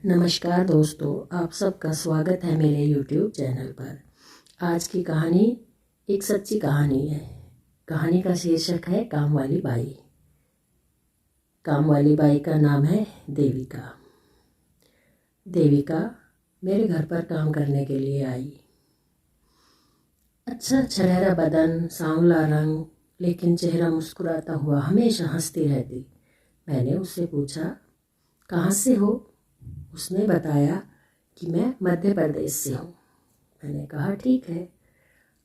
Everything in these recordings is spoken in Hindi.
नमस्कार दोस्तों, आप सबका स्वागत है मेरे YouTube चैनल पर। आज की कहानी एक सच्ची कहानी है। कहानी का शीर्षक है काम वाली बाई। काम वाली बाई का नाम है देविका। देविका मेरे घर पर काम करने के लिए आई। अच्छा छरहरा बदन, सांवला रंग, लेकिन चेहरा मुस्कुराता हुआ हमेशा हंसती रहती। मैंने उससे पूछा, कहाँ से हो? उसने बताया कि मैं मध्य प्रदेश से हूँ। मैंने कहा, ठीक है,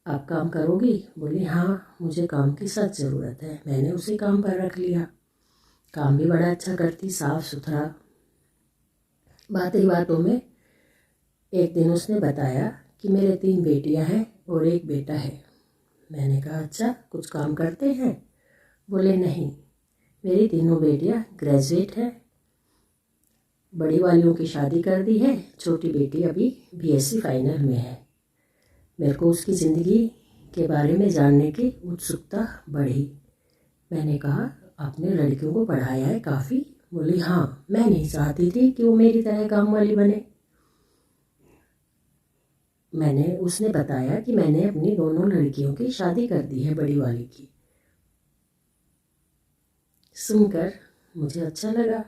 आप काम करोगी? बोली, हाँ, मुझे काम की सख्त ज़रूरत है। मैंने उसे काम पर रख लिया। काम भी बड़ा अच्छा करती, साफ सुथरा। बात ही बातों में एक दिन उसने बताया कि मेरे 3 बेटियां हैं और 1 बेटा है। मैंने कहा, अच्छा, कुछ काम करते हैं? बोले, नहीं, मेरी तीनों बेटियां ग्रेजुएट हैं। बड़ी वालियों की शादी कर दी है, छोटी बेटी अभी BSc फाइनल में है। मेरे को उसकी ज़िंदगी के बारे में जानने की उत्सुकता बढ़ी। मैंने कहा, आपने लड़कियों को पढ़ाया है काफ़ी? बोली, हाँ, मैं नहीं चाहती थी कि वो मेरी तरह काम वाली बने। उसने बताया कि मैंने अपनी दोनों लड़कियों की शादी कर दी है, बड़ी वाली की। सुनकर मुझे अच्छा लगा।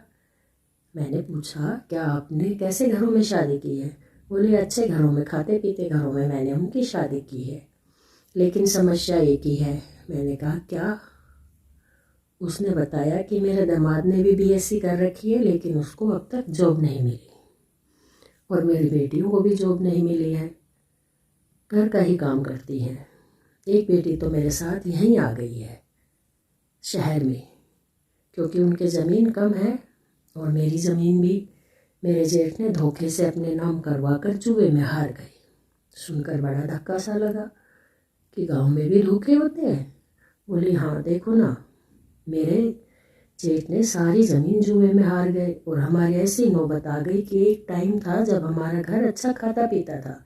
मैंने पूछा, क्या आपने कैसे घरों में शादी की है? बोले, अच्छे घरों में, खाते पीते घरों में मैंने उनकी शादी की है, लेकिन समस्या एक ही है। मैंने कहा, क्या? उसने बताया कि मेरे दामाद ने भी BSc कर रखी है, लेकिन उसको अब तक जॉब नहीं मिली, और मेरी बेटियों को भी जॉब नहीं मिली है। घर का ही काम करती हैं। एक बेटी तो मेरे साथ यहीं आ गई है शहर में, क्योंकि उनके ज़मीन कम है और मेरी ज़मीन भी मेरे जेठ ने धोखे से अपने नाम करवा कर जुए में हार गई। सुनकर बड़ा धक्का सा लगा कि गांव में भी धोखे होते हैं। बोली, हाँ, देखो ना, मेरे जेठ ने सारी ज़मीन जुए में हार गए, और हमारी ऐसी नौबत आ गई कि एक टाइम था जब हमारा घर अच्छा खाता पीता था,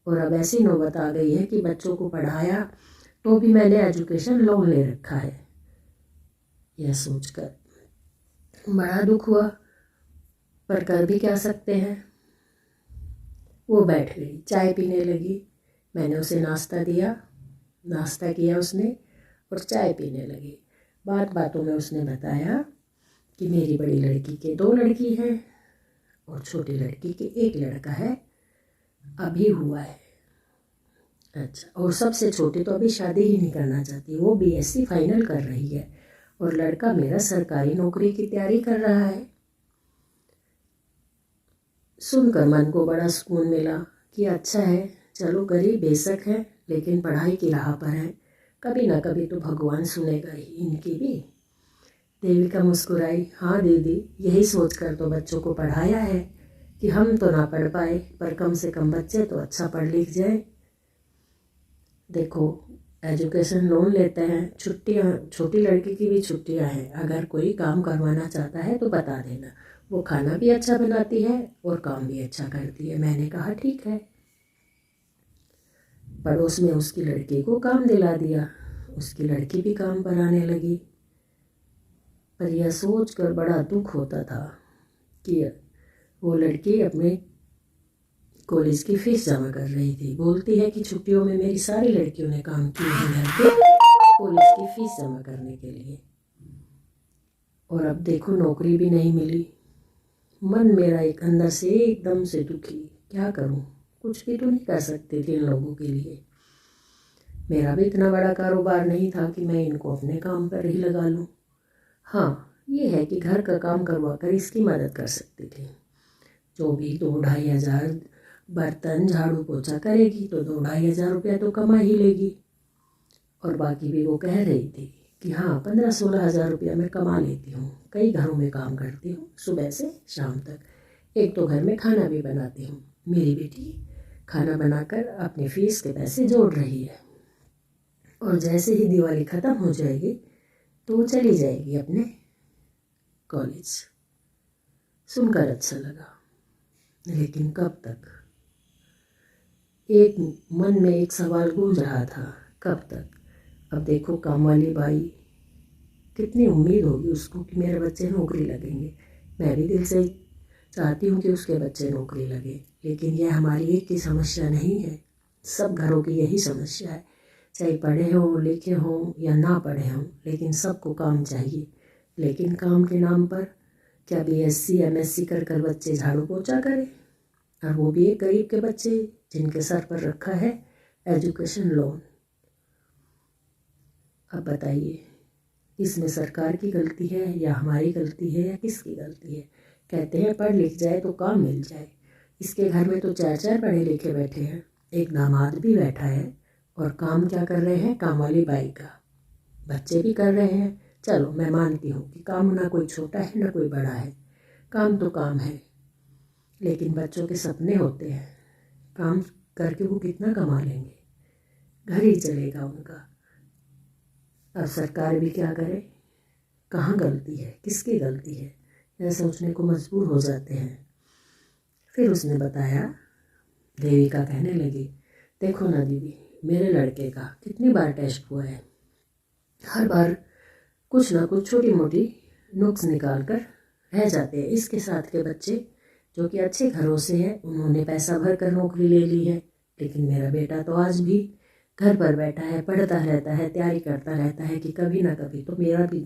और अब ऐसी नौबत आ गई है कि बच्चों को पढ़ाया तो भी मैंने एजुकेशन लोन ले रखा है। यह सोचकर बड़ा दुख हुआ, पर कर भी क्या सकते हैं। वो बैठ गई, चाय पीने लगी। मैंने उसे नाश्ता दिया, नाश्ता किया उसने, और चाय पीने लगी। बात बातों में उसने बताया कि मेरी बड़ी लड़की के 2 लड़की हैं और छोटी लड़की के 1 लड़का है, अभी हुआ है। अच्छा, और सबसे छोटी तो अभी शादी ही नहीं करना चाहती, वो BSc फाइनल कर रही है, और लड़का मेरा सरकारी नौकरी की तैयारी कर रहा है। सुनकर मन को बड़ा सुकून मिला कि अच्छा है, चलो, गरीब बेशक है, लेकिन पढ़ाई की राह पर है, कभी ना कभी तो भगवान सुनेगा ही इनकी भी। देविका मुस्कुराई, हाँ दीदी, यही सोचकर तो बच्चों को पढ़ाया है कि हम तो ना पढ़ पाए, पर कम से कम बच्चे तो अच्छा पढ़ लिख जाए। देखो, एजुकेशन लोन लेते हैं, छुट्टियाँ, छोटी लड़की की भी छुट्टियाँ हैं। अगर कोई काम करवाना चाहता है तो बता देना। वो खाना भी अच्छा बनाती है और काम भी अच्छा करती है। मैंने कहा, ठीक है। पड़ोस में उसकी लड़की को काम दिला दिया, उसकी लड़की भी काम पर आने लगी। पर यह सोचकर बड़ा दुख होता था कि वो लड़की अपने कॉलेज की फीस जमा कर रही थी। बोलती है कि छुट्टियों में मेरी सारी लड़कियों ने काम किया है घर पे कॉलेज की फीस जमा करने के लिए, और अब देखो नौकरी भी नहीं मिली। मन मेरा एक अंदर से एकदम से दुखी। क्या करूं? कुछ भी तो नहीं कर सकती थी इन लोगों के लिए। मेरा भी इतना बड़ा कारोबार नहीं था कि मैं इनको अपने काम पर ही लगा लूं। हाँ, ये है कि घर का काम करवा कर इसकी मदद कर सकती थी। जो भी 2-2.5 हज़ार बर्तन झाड़ू पोछा करेगी तो 2-2.5 हज़ार रुपया तो कमा ही लेगी। और बाकी भी वो कह रही थी कि हाँ, 15-16 हज़ार रुपया मैं कमा लेती हूँ, कई घरों में काम करती हूँ, सुबह से शाम तक, एक तो घर में खाना भी बनाती हूँ। मेरी बेटी खाना बनाकर अपनी फीस के पैसे जोड़ रही है, और जैसे ही दिवाली ख़त्म हो जाएगी तो वो चली जाएगी अपने कॉलेज। सुनकर अच्छा लगा, लेकिन कब तक? एक मन में एक सवाल गूंज रहा था, कब तक? अब देखो, काम वाली बाई, कितनी उम्मीद होगी उसको कि मेरे बच्चे नौकरी लगेंगे। मैं भी दिल से चाहती हूँ कि उसके बच्चे नौकरी लगे, लेकिन यह हमारी एक की समस्या नहीं है, सब घरों की यही समस्या है। चाहे पढ़े हों लिखे हों या ना पढ़े हों, लेकिन सबको काम चाहिए। लेकिन काम के नाम पर क्या BSc MSc कर कर बच्चे झाड़ू पोछा करें, और वो भी एक गरीब के बच्चे जिनके सर पर रखा है एजुकेशन लोन। अब बताइए, इसमें सरकार की गलती है या हमारी गलती है या किसकी गलती है? कहते हैं पढ़ लिख जाए तो काम मिल जाए। इसके घर में तो 4 पढ़े लिखे बैठे हैं, एक दामाद भी बैठा है, और काम क्या कर रहे हैं? काम वाली बाई का। बच्चे भी कर रहे हैं। चलो मैं मानती हूँ कि काम ना कोई छोटा है ना कोई बड़ा है, काम तो काम है, लेकिन बच्चों के सपने होते हैं। काम करके वो कितना कमा लेंगे, घर ही चलेगा उनका। अब सरकार भी क्या करे? कहाँ गलती है, किसकी गलती है, यह सोचने को मजबूर हो जाते हैं। फिर उसने बताया, देविका कहने लगी, देखो ना दीदी, मेरे लड़के का कितनी बार टेस्ट हुआ है, हर बार कुछ ना कुछ छोटी मोटी नुक्स निकाल कर रह जाते हैं। इसके साथ के बच्चे जो कि अच्छे घरों से हैं, उन्होंने पैसा भर कर नौकरी ले ली है, लेकिन मेरा बेटा तो आज भी घर पर बैठा है, पढ़ता रहता है, तैयारी करता रहता है कि कभी ना कभी तो मेरा भी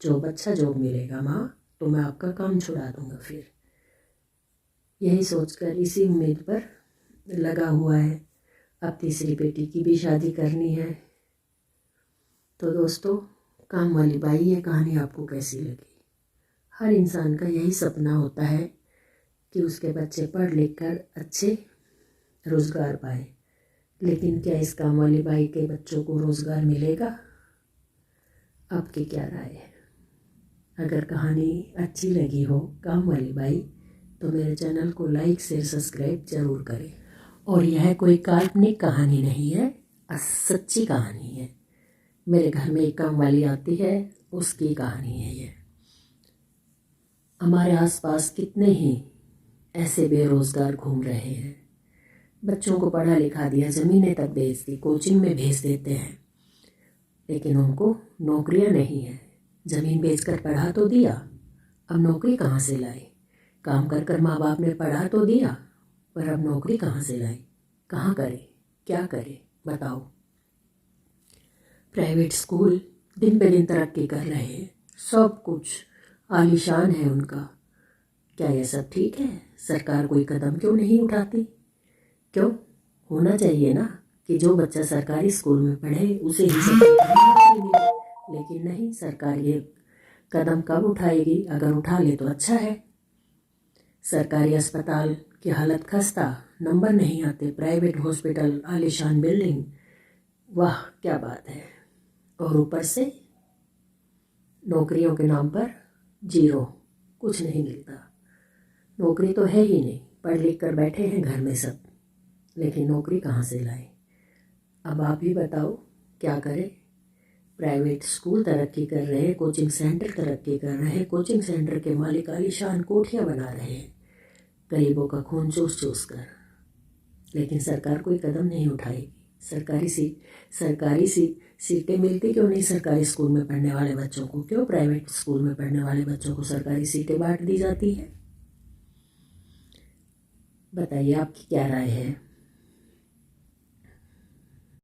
जॉब, अच्छा जॉब मिलेगा माँ, तो मैं आपका काम छुड़ा दूँगा। फिर यही सोचकर इसी उम्मीद पर लगा हुआ है। अब तीसरी बेटी की भी शादी करनी है। तो दोस्तों, काम वाली बाई ये कहानी आपको कैसी लगी? हर इंसान का यही सपना होता है कि उसके बच्चे पढ़ लिख कर अच्छे रोज़गार पाए, लेकिन क्या इस काम वाली बाई के बच्चों को रोज़गार मिलेगा? आपकी क्या राय है? अगर कहानी अच्छी लगी हो काम वाली बाई, तो मेरे चैनल को लाइक शेयर सब्सक्राइब ज़रूर करें। और यह कोई काल्पनिक कहानी नहीं है, सच्ची कहानी है। मेरे घर में एक काम वाली आती है, उसकी कहानी है ये। हमारे आसपास कितने ही ऐसे बेरोज़गार घूम रहे हैं। बच्चों को पढ़ा लिखा दिया, ज़मीनें तक बेच दी, कोचिंग में भेज देते हैं, लेकिन उनको नौकरियां नहीं है। ज़मीन बेचकर पढ़ा तो दिया, अब नौकरी कहाँ से लाए? काम कर कर माँ बाप ने पढ़ा तो दिया, पर अब नौकरी कहाँ से लाए? कहाँ करे, क्या करे, बताओ। प्राइवेट स्कूल दिन पे दिन तरक्की कर रहे हैं, सब कुछ आलीशान है उनका। क्या यह सब ठीक है? सरकार कोई कदम क्यों नहीं उठाती? क्यों? होना चाहिए ना कि जो बच्चा सरकारी स्कूल में पढ़े उसे ही सरकारी नौकरी मिले, लेकिन नहीं, सरकार ये कदम कब उठाएगी? अगर उठा ले तो अच्छा है। सरकारी अस्पताल की हालत खस्ता, नंबर नहीं आते, प्राइवेट हॉस्पिटल आलीशान बिल्डिंग, वाह क्या बात है। और ऊपर से नौकरियों के नाम पर जीरो, कुछ नहीं मिलता। नौकरी तो है ही नहीं, पढ़ लिख कर बैठे हैं घर में सब, लेकिन नौकरी कहाँ से लाए? अब आप ही बताओ क्या करें। प्राइवेट स्कूल तरक्की कर रहे हैं, कोचिंग सेंटर तरक्की कर रहे हैं, कोचिंग सेंटर के मालिक आलीशान कोठियाँ बना रहे हैं गरीबों का खून चूस चूस कर, लेकिन सरकार कोई कदम नहीं उठाएगी। सरकारी सीटें मिलती क्यों नहीं सरकारी स्कूल में पढ़ने वाले बच्चों को? क्यों प्राइवेट स्कूल में पढ़ने वाले बच्चों को सरकारी सीटें बांट दी जाती है? बताइए आपकी क्या राय है।